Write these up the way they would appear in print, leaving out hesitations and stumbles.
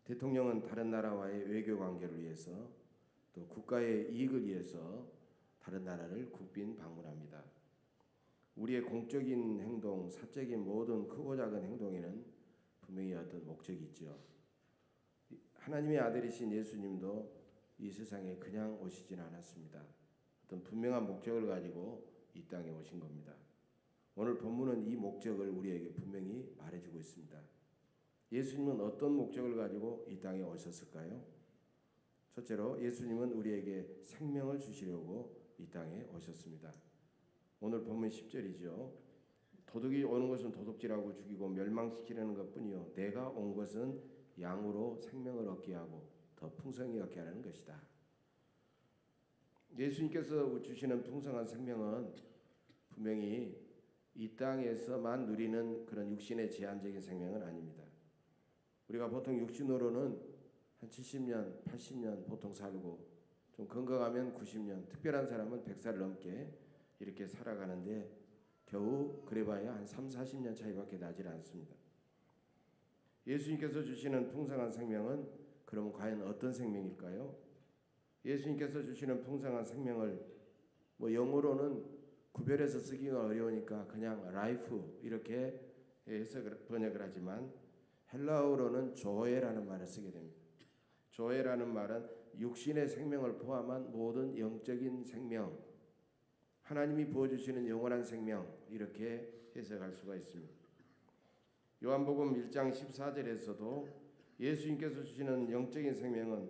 대통령은 다른 나라와의 외교 관계를 위해서 또 국가의 이익을 위해서 다른 나라를 국빈 방문합니다. 우리의 공적인 행동, 사적인 모든 크고 작은 행동에는 분명히 어떤 목적이 있죠. 하나님의 아들이신 예수님도 이 세상에 그냥 오시진 않았습니다. 어떤 분명한 목적을 가지고 이 땅에 오신 겁니다. 오늘 본문은 이 목적을 우리에게 분명히 말해주고 있습니다. 예수님은 어떤 목적을 가지고 이 땅에 오셨을까요? 첫째로 예수님은 우리에게 생명을 주시려고 이 땅에 오셨습니다. 오늘 본문 10절이죠. 도둑이 오는 것은 도둑질하고 죽이고 멸망시키려는 것뿐이요 내가 온 것은 양으로 생명을 얻게 하고 더 풍성히 얻게 하는 것이다. 예수님께서 주시는 풍성한 생명은 분명히 이 땅에서만 누리는 그런 육신의 제한적인 생명은 아닙니다. 우리가 보통 육신으로는 한 70년, 80년 보통 살고 좀 건강하면 90년, 특별한 사람은 100살을 넘게 이렇게 살아가는데 겨우 그래봐야 한 3, 40년 차이밖에 나질 않습니다. 예수님께서 주시는 풍성한 생명은 그럼 과연 어떤 생명일까요? 예수님께서 주시는 풍성한 생명을 영어로는 구별해서 쓰기가 어려우니까 그냥 라이프 이렇게 해서 번역을 하지만 헬라어로는 조에라는 말을 쓰게 됩니다. 조에라는 말은 육신의 생명을 포함한 모든 영적인 생명, 하나님이 부어주시는 영원한 생명 이렇게 해석할 수가 있습니다. 요한복음 1장 14절에서도 예수님께서 주시는 영적인 생명은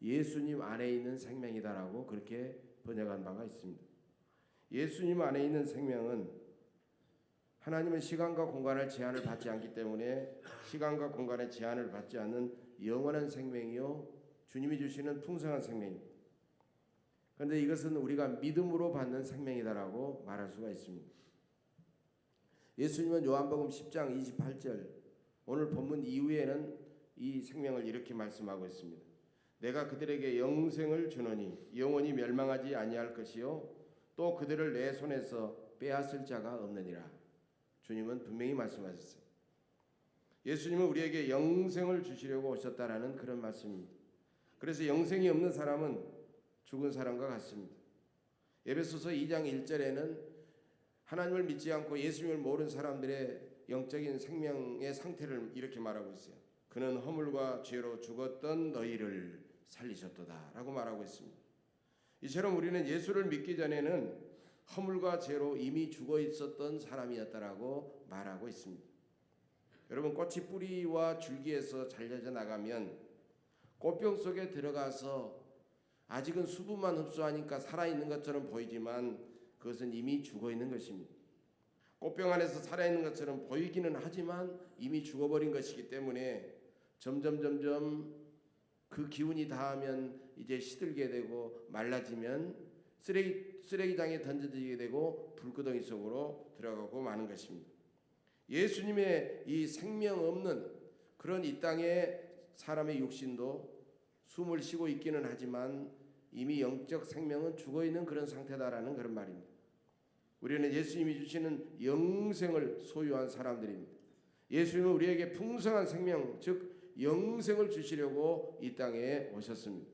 예수님 안에 있는 생명이다라고 그렇게 번역한 바가 있습니다. 예수님 안에 있는 생명은 하나님은 시간과 공간의 제한을 받지 않기 때문에 시간과 공간의 제한을 받지 않는 영원한 생명이요 주님이 주시는 풍성한 생명입니다. 그런데 이것은 우리가 믿음으로 받는 생명이다라고 말할 수가 있습니다. 예수님은 요한복음 10장 28절 오늘 본문 이후에는 이 생명을 이렇게 말씀하고 있습니다. 내가 그들에게 영생을 주노니 영원히 멸망하지 아니할 것이요 또 그들을 내 손에서 빼앗을 자가 없느니라. 주님은 분명히 말씀하셨어요. 예수님은 우리에게 영생을 주시려고 오셨다라는 그런 말씀입니다. 그래서 영생이 없는 사람은 죽은 사람과 같습니다. 에베소서 2장 1절에는 하나님을 믿지 않고 예수님을 모르는 사람들의 영적인 생명의 상태를 이렇게 말하고 있어요. 그는 허물과 죄로 죽었던 너희를 살리셨도다 라고 말하고 있습니다. 이처럼 우리는 예수를 믿기 전에는 허물과 죄로 이미 죽어 있었던 사람이었다라고 말하고 있습니다. 여러분 꽃이 뿌리와 줄기에서 잘려져 나가면 꽃병 속에 들어가서 아직은 수분만 흡수하니까 살아있는 것처럼 보이지만 그것은 이미 죽어 있는 것입니다. 꽃병 안에서 살아있는 것처럼 보이기는 하지만 이미 죽어버린 것이기 때문에 점점 그 기운이 닿으면 이제 시들게 되고 말라지면 쓰레기장에 던져지게 되고 불구덩이 속으로 들어가고 마는 것입니다. 예수님의 이 생명 없는 그런 이 땅에 사람의 육신도 숨을 쉬고 있기는 하지만 이미 영적 생명은 죽어있는 그런 상태다라는 그런 말입니다. 우리는 예수님이 주시는 영생을 소유한 사람들입니다. 예수님은 우리에게 풍성한 생명 즉 영생을 주시려고 이 땅에 오셨습니다.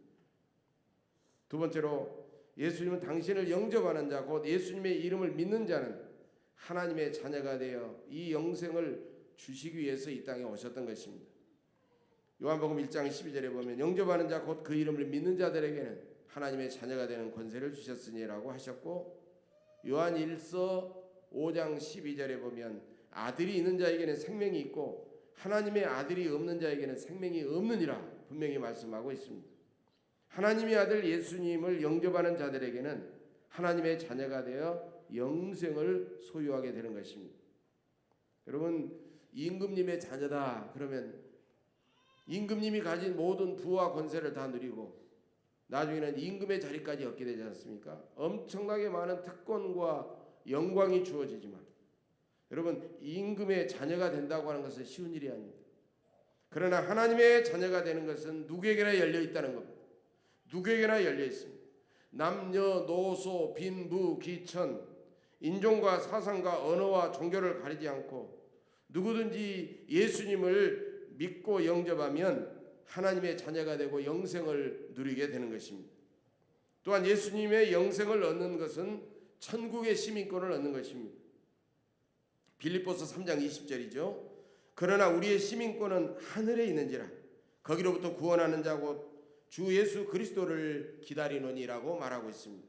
두 번째로 예수님은 당신을 영접하는 자 곧 예수님의 이름을 믿는 자는 하나님의 자녀가 되어 이 영생을 주시기 위해서 이 땅에 오셨던 것입니다. 요한복음 1장 12절에 보면 영접하는 자 곧 그 이름을 믿는 자들에게는 하나님의 자녀가 되는 권세를 주셨으니라고 하셨고 요한 1서 5장 12절에 보면 아들이 있는 자에게는 생명이 있고 하나님의 아들이 없는 자에게는 생명이 없느니라 분명히 말씀하고 있습니다. 하나님의 아들 예수님을 영접하는 자들에게는 하나님의 자녀가 되어 영생을 소유하게 되는 것입니다. 여러분 임금님의 자녀다 그러면 임금님이 가진 모든 부와 권세를 다 누리고 나중에는 임금의 자리까지 얻게 되지 않습니까? 엄청나게 많은 특권과 영광이 주어지지만 여러분 임금의 자녀가 된다고 하는 것은 쉬운 일이 아닙니다. 그러나 하나님의 자녀가 되는 것은 누구에게나 열려 있다는 겁니다. 누구에게나 열려 있습니다. 남녀, 노소, 빈부, 귀천, 인종과 사상과 언어와 종교를 가리지 않고 누구든지 예수님을 믿고 영접하면 하나님의 자녀가 되고 영생을 누리게 되는 것입니다. 또한 예수님의 영생을 얻는 것은 천국의 시민권을 얻는 것입니다. 빌립보서 3장 20절이죠. 그러나 우리의 시민권은 하늘에 있는지라 거기로부터 구원하는 자고 주 예수 그리스도를 기다리노니라고 말하고 있습니다.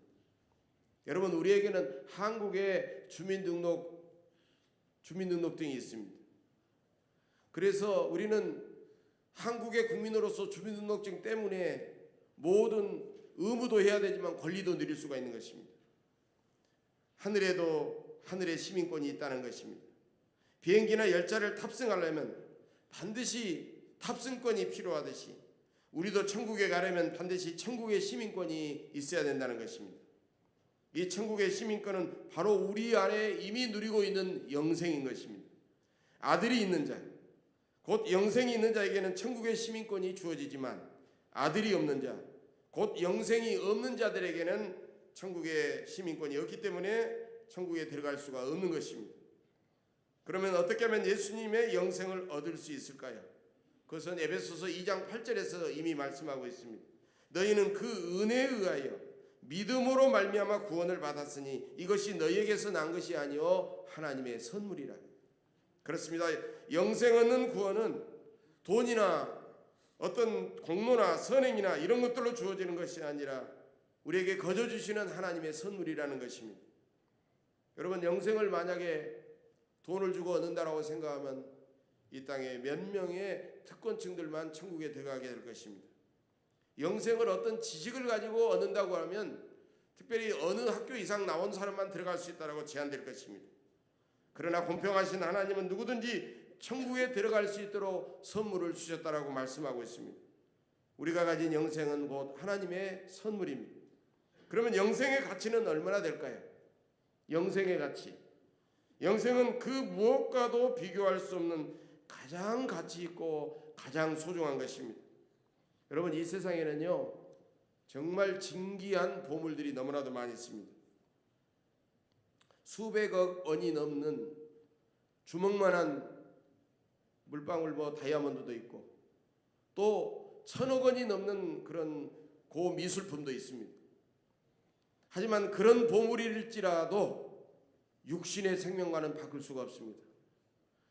여러분, 우리에게는 한국의 주민등록증이 있습니다. 그래서 우리는 한국의 국민으로서 주민등록증 때문에 모든 의무도 해야 되지만 권리도 누릴 수가 있는 것입니다. 하늘에도 하늘의 시민권이 있다는 것입니다. 비행기나 열차를 탑승하려면 반드시 탑승권이 필요하듯이 우리도 천국에 가려면 반드시 천국의 시민권이 있어야 된다는 것입니다. 이 천국의 시민권은 바로 우리 안에 이미 누리고 있는 영생인 것입니다. 아들이 있는 자, 곧 영생이 있는 자에게는 천국의 시민권이 주어지지만 아들이 없는 자, 곧 영생이 없는 자들에게는 천국의 시민권이 없기 때문에 천국에 들어갈 수가 없는 것입니다. 그러면 어떻게 하면 예수님의 영생을 얻을 수 있을까요? 그것은 에베소서 2장 8절에서 이미 말씀하고 있습니다. 너희는 그 은혜에 의하여 믿음으로 말미암아 구원을 받았으니 이것이 너희에게서 난 것이 아니요 하나님의 선물이라. 그렇습니다. 영생 얻는 구원은 돈이나 어떤 공로나 선행이나 이런 것들로 주어지는 것이 아니라 우리에게 거저 주시는 하나님의 선물이라는 것입니다. 여러분, 영생을 만약에 돈을 주고 얻는다라고 생각하면 이 땅에 몇 명의 특권층들만 천국에 들어가게 될 것입니다. 영생을 어떤 지식을 가지고 얻는다고 하면 특별히 어느 학교 이상 나온 사람만 들어갈 수 있다고 제한될 것입니다. 그러나 공평하신 하나님은 누구든지 천국에 들어갈 수 있도록 선물을 주셨다라고 말씀하고 있습니다. 우리가 가진 영생은 곧 하나님의 선물입니다. 그러면 영생의 가치는 얼마나 될까요? 영생의 가치, 영생은 그 무엇과도 비교할 수 없는 가장 가치 있고 가장 소중한 것입니다. 여러분, 이 세상에는요 정말 진귀한 보물들이 너무나도 많이 있습니다. 수백억 원이 넘는 주먹만한 물방울 다이아몬드도 있고 또 1000억 원이 넘는 그런 고미술품도 있습니다. 하지만 그런 보물일지라도 육신의 생명과는 바꿀 수가 없습니다.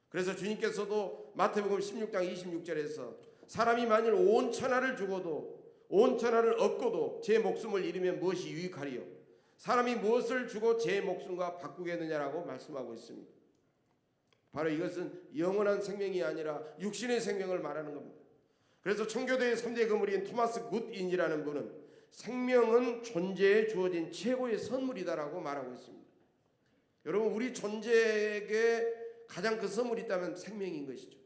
그래서 주님께서도 마태복음 16장 26절에서 사람이 만일 온 천하를 주고도 온 천하를 얻고도 제 목숨을 잃으면 무엇이 유익하리요? 사람이 무엇을 주고 제 목숨과 바꾸겠느냐라고 말씀하고 있습니다. 바로 이것은 영원한 생명이 아니라 육신의 생명을 말하는 겁니다. 그래서 청교도의 3대 거물인 토마스 굿인이라는 분은 생명은 존재에 주어진 최고의 선물이다라고 말하고 있습니다. 여러분, 우리 존재에게 가장 큰 선물이 있다면 생명인 것이죠.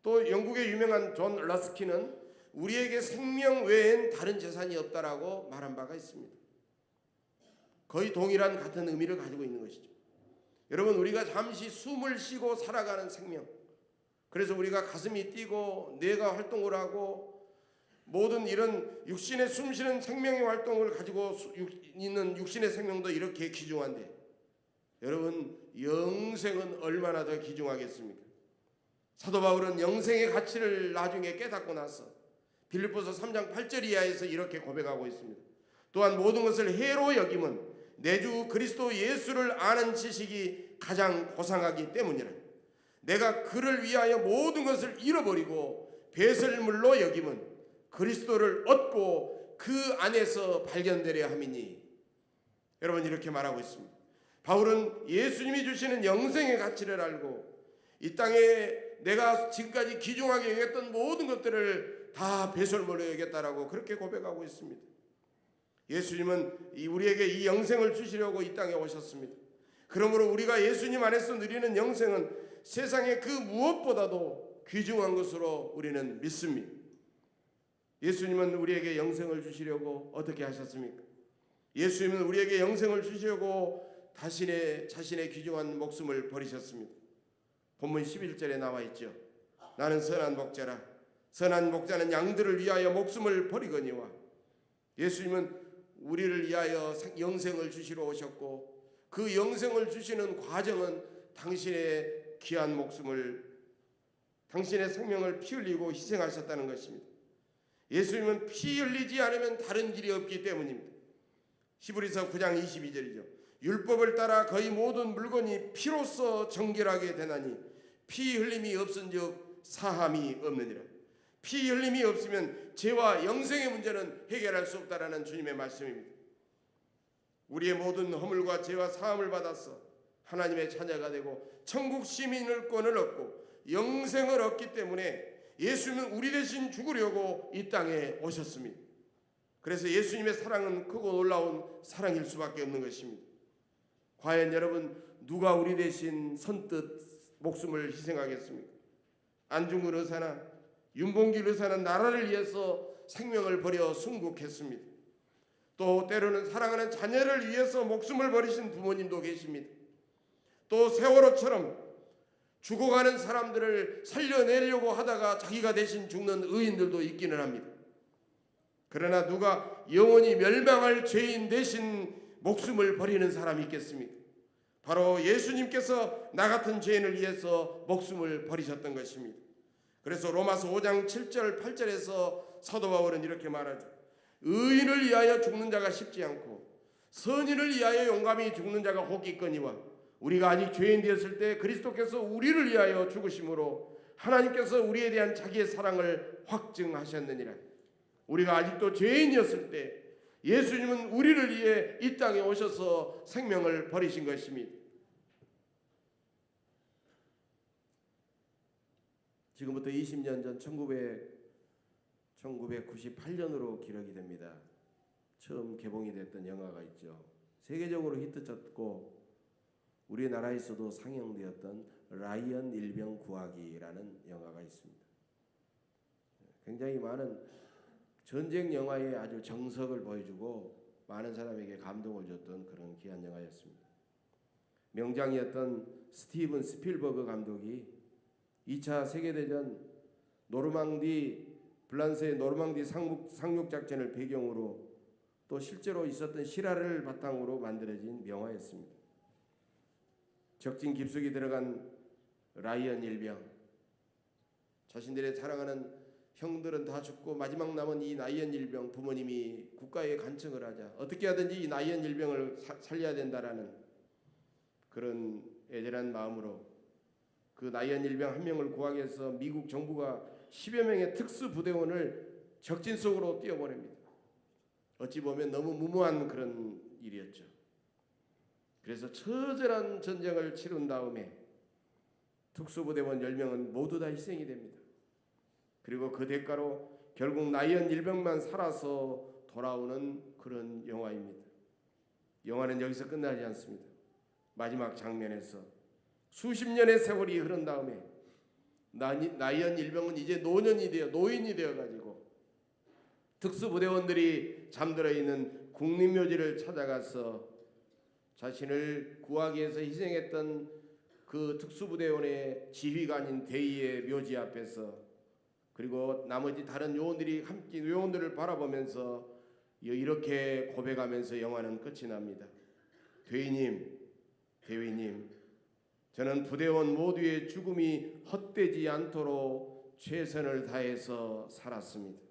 또 영국의 유명한 존 러스키는 우리에게 생명 외엔 다른 재산이 없다라고 말한 바가 있습니다. 거의 동일한 같은 의미를 가지고 있는 것이죠. 여러분, 우리가 잠시 숨을 쉬고 살아가는 생명, 그래서 우리가 가슴이 뛰고 뇌가 활동을 하고 모든 이런 육신의 숨쉬는 생명의 활동을 가지고 있는 육신의 생명도 이렇게 귀중한데 여러분, 영생은 얼마나 더 귀중하겠습니까? 사도 바울은 영생의 가치를 나중에 깨닫고 나서 빌립보서 3장 8절 이하에서 이렇게 고백하고 있습니다. 또한 모든 것을 해로 여김은 내 주 그리스도 예수를 아는 지식이 가장 고상하기 때문이라. 내가 그를 위하여 모든 것을 잃어버리고 배설물로 여김은 그리스도를 얻고 그 안에서 발견되려 함이니. 여러분, 이렇게 말하고 있습니다. 바울은 예수님이 주시는 영생의 가치를 알고 이 땅에 내가 지금까지 귀중하게 여겼던 모든 것들을 다 배설물로 여겼다라고 그렇게 고백하고 있습니다. 예수님은 우리에게 이 영생을 주시려고 이 땅에 오셨습니다. 그러므로 우리가 예수님 안에서 누리는 영생은 세상의 그 무엇보다도 귀중한 것으로 우리는 믿습니다. 예수님은 우리에게 영생을 주시려고 어떻게 하셨습니까? 예수님은 우리에게 영생을 주시려고 자신의 귀중한 목숨을 버리셨습니다. 본문 11절에 나와 있죠. 나는 선한 목자라. 선한 목자는 양들을 위하여 목숨을 버리거니와. 예수님은 우리를 위하여 영생을 주시러 오셨고 그 영생을 주시는 과정은 당신의 귀한 목숨을 당신의 생명을 피 흘리고 희생하셨다는 것입니다. 예수님은 피 흘리지 않으면 다른 길이 없기 때문입니다. 히브리서 9장 22절이죠. 율법을 따라 거의 모든 물건이 피로써 정결하게 되나니 피 흘림이 없은즉 사함이 없느니라. 피 흘림이 없으면 죄와 영생의 문제는 해결할 수 없다라는 주님의 말씀입니다. 우리의 모든 허물과 죄와 사함을 받아서 하나님의 자녀가 되고 천국 시민권을 얻고 영생을 얻기 때문에 예수님은 우리 대신 죽으려고 이 땅에 오셨습니다. 그래서 예수님의 사랑은 크고 놀라운 사랑일 수밖에 없는 것입니다. 과연 여러분, 누가 우리 대신 선뜻 목숨을 희생하겠습니까? 안중근 의사나 윤봉길 의사는 나라를 위해서 생명을 버려 순국했습니다. 또 때로는 사랑하는 자녀를 위해서 목숨을 버리신 부모님도 계십니다. 또 세월호처럼 죽어가는 사람들을 살려내려고 하다가 자기가 대신 죽는 의인들도 있기는 합니다. 그러나 누가 영원히 멸망할 죄인 대신 목숨을 버리는 사람이 있겠습니까? 바로 예수님께서 나 같은 죄인을 위해서 목숨을 버리셨던 것입니다. 그래서 로마서 5장 7절 8절에서 사도 바울은 이렇게 말하죠. 의인을 위하여 죽는 자가 쉽지 않고 선인을 위하여 용감히 죽는 자가 혹 있거니와 우리가 아직 죄인 되었을 때 그리스도께서 우리를 위하여 죽으심으로 하나님께서 우리에 대한 자기의 사랑을 확증하셨느니라. 우리가 아직도 죄인이었을 때 예수님은 우리를 위해 이 땅에 오셔서 생명을 버리신 것입니다. 지금부터 20년 전 1998년으로 기록이 됩니다. 처음 개봉이 됐던 영화가 있죠. 세계적으로 히트쳤고 우리나라에서도 상영되었던 라이언 일병 구하기라는 영화가 있습니다. 굉장히 많은 전쟁 영화의 아주 정석을 보여주고 많은 사람에게 감동을 줬던 그런 귀한 영화였습니다. 명장이었던 스티븐 스필버그 감독이 2차 세계대전 프랑스의 노르망디 상륙 작전을 배경으로 또 실제로 있었던 실화를 바탕으로 만들어진 명화였습니다. 적진 깊숙이 들어간 라이언 일병, 자신들의 사랑하는 형들은 다 죽고 마지막 남은 이 라이언 일병, 부모님이 국가에 간청을 하자 어떻게 하든지 이 라이언 일병을 살려야 된다라는 그런 애절한 마음으로 그 라이언 일병 한 명을 구하기 위해서 미국 정부가 10여 명의 특수부대원을 적진 속으로 띄워보냅니다. 어찌 보면 너무 무모한 그런 일이었죠. 그래서 처절한 전쟁을 치룬 다음에 특수부대원 10명은 모두 다 희생이 됩니다. 그리고 그 대가로 결국 라이언 일병만 살아서 돌아오는 그런 영화입니다. 영화는 여기서 끝나지 않습니다. 마지막 장면에서 수십 년의 세월이 흐른 다음에 라이언 일병은 이제 노인이 되어가지고 특수부대원들이 잠들어 있는 국립묘지를 찾아가서 자신을 구하기 위해서 희생했던 그 특수부대원의 지휘관인 대위의 묘지 앞에서 그리고 나머지 다른 요원들을 바라보면서 이렇게 고백하면서 영화는 끝이 납니다. 대위님, 저는 부대원 모두의 죽음이 헛되지 않도록 최선을 다해서 살았습니다.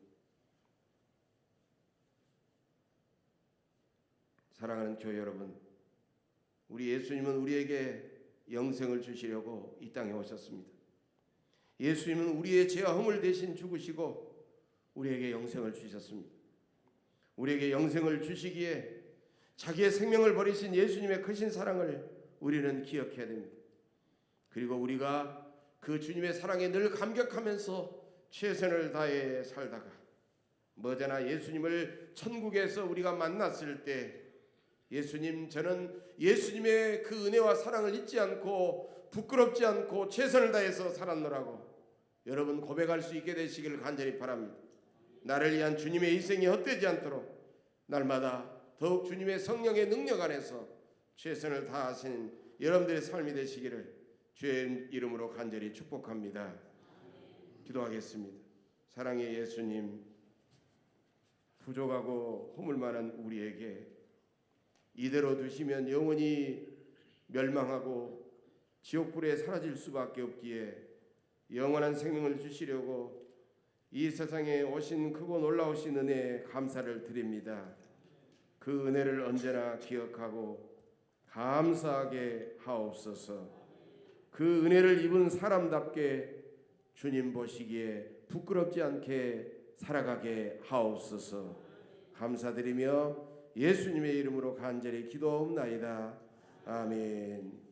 사랑하는 교회 여러분, 우리 예수님은 우리에게 영생을 주시려고 이 땅에 오셨습니다. 예수님은 우리의 죄와 허물 대신 죽으시고 우리에게 영생을 주셨습니다. 우리에게 영생을 주시기에 자기의 생명을 버리신 예수님의 크신 사랑을 우리는 기억해야 됩니다. 그리고 우리가 그 주님의 사랑에 늘 감격하면서 최선을 다해 살다가 머지나 예수님을 천국에서 우리가 만났을 때 예수님, 저는 예수님의 그 은혜와 사랑을 잊지 않고 부끄럽지 않고 최선을 다해서 살았노라고 여러분 고백할 수 있게 되시기를 간절히 바랍니다. 나를 위한 주님의 희생이 헛되지 않도록 날마다 더욱 주님의 성령의 능력 안에서 최선을 다하신 여러분들의 삶이 되시기를 주의 이름으로 간절히 축복합니다. 기도하겠습니다. 사랑의 예수님, 부족하고 허물 많은 우리에게 이대로 두시면 영원히 멸망하고 지옥불에 사라질 수밖에 없기에 영원한 생명을 주시려고 이 세상에 오신 크고 놀라우신 은혜에 감사를 드립니다. 그 은혜를 언제나 기억하고 감사하게 하옵소서. 그 은혜를 입은 사람답게 주님 보시기에 부끄럽지 않게 살아가게 하옵소서. 감사드리며 예수님의 이름으로 간절히 기도하옵나이다. 아멘.